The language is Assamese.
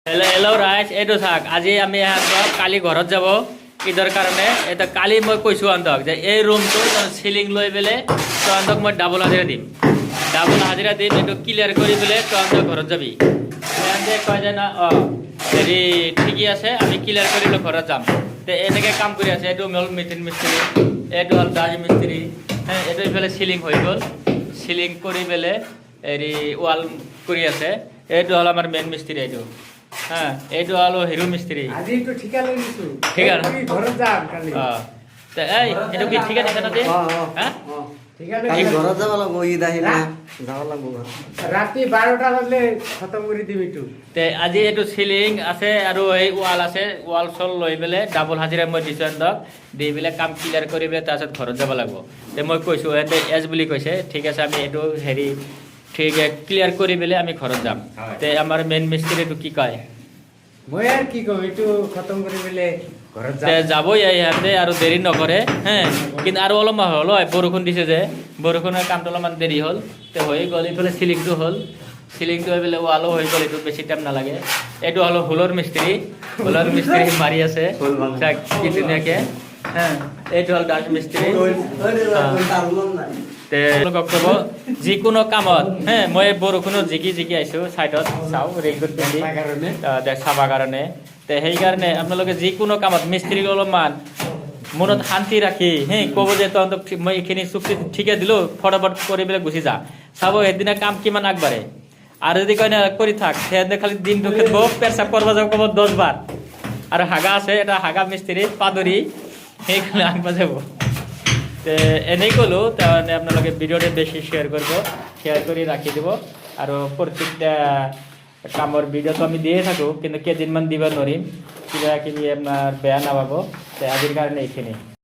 হেল্ল' হেল্ল' ৰাইজ, এইটো চাওক, আজি আমি ইহঁতক কালি ঘৰত যাব ঈদৰ কাৰণে। এটা কালি মই কৈছোঁ ইহঁতক যে এই ৰুমটো চিলিং লৈ পেলাই তহঁতক মই ডাবল হাজিৰা দিম, এইটো ক্লিয়াৰ কৰি পেলাই তহঁতক ঘৰত যাবি। সিহঁতে কয় যে না হেৰি ঠিকেই আছে, আমি ক্লিয়াৰ কৰি লৈ ঘৰত যাম। তে এনেকৈ কাম কৰি আছে। এইটো হ'ল মেচিন মিস্ত্ৰী, এইটো হ'ল দাজ মিস্ত্ৰী, এইটো এইফালে চিলিং হৈ গ'ল, চিলিং কৰি পেলাই হেৰি ৱাল কৰি আছে। এইটো হ'ল আমাৰ মেইন মিস্ত্ৰী। এইটো হলো হিৰো মিস্ত্ৰী। ঠিকা লৈ দিছো, ঠিক আছে ঘৰত যাম কালি। এইটো কি ঠিকা দিছে না দে? কালি ঘৰত যাব লাগিব, ঈদ আহিলে যাব লাগিব ঘৰত। ৰাতি 12টা বাজলে খতম কৰি দিম এইটো। তে আজি এইটো চিলিং আছে আৰু এই ৱাল আছে, ৱাল চল লৈ পেলাই ডাবল হাজিৰা মই দিছোঁ সিহঁতক, দি পেলাই কাম ক্লিয়াৰ কৰি পেলাই তাৰপিছত ঘৰত যাব লাগিব। তে মই কৈছোঁ, সিহঁতে এজ বুলি কৈছে, ঠিক আছে আমি এইটো হেৰি ঠিক ক্লিয়াৰ কৰি পেলাই আমি ঘৰত যাম। তে আমাৰ মেইন মিস্ত্ৰীটো কি কয়? মই আৰু কি কম, এইটো খতম কৰি পেলাই ঘৰত তে যাম। যাবই ইহঁতে আৰু দেৰি নকৰে। কিন্তু আৰু অলপমান হ'ল বৰষুণ দিছে যে, বৰষুণৰ কামটো অলপমান দেৰি হ'ল। তে হৈ গ'ল, এইফালে চিলিংটো হ'ল, চিলিংটো হৈ পেলাই ৱালো হৈ গ'ল, এইটো বেছি টাইম নালাগে। এইটো হ'ল হোলৰ মিস্ত্ৰী, হোলৰ মিস্ত্ৰী মাৰি আছে কি ধুনীয়াকৈ। এইটো হ'ল দাজ মিস্ত্ৰী। ক'ব যিকোনো কামত মই বৰষুণত জিকি আহিছোঁ, ছাইডত চাওঁ ৰেইনকোট পিন্ধি চাবৰ কাৰণে। তে সেইকাৰণে আপোনালোকে যিকোনো কামত মিস্ত্ৰীক অলপমান মনত শান্তি ৰাখি ক'ব যে তহঁতক মই এইখিনি চুক্তি ঠিকে দিলোঁ, ফটাফট কৰি পেলাই গুচি যা। চাব সেইদিনা কাম কিমান আগবাঢ়ে। আৰু যদি কয় না কৰি থাক, সিহঁতে খালি দিনটো খেলিব, পেচাব কৰিব যাব ক'ব 10 বাৰ। আৰু হাগা আছে, এটা হাগা মিস্ত্ৰী পাদৰি, সেইকাৰণে আগবাঢ় যাব। তে এনেই ক'লোঁ, তাৰমানে আপোনালোকে ভিডিঅ'টো বেছি শ্বেয়াৰ কৰিব, শ্বেয়াৰ কৰি ৰাখি দিব। আৰু প্ৰত্যেকটা কামৰ ভিডিঅ'টো আমি দিয়ে থাকোঁ, কিন্তু কেইদিনমান দিব নোৱাৰিম, কিবা কিবি আপোনাৰ বেয়া নাপাব। তে আজিৰ কাৰণে এইখিনি।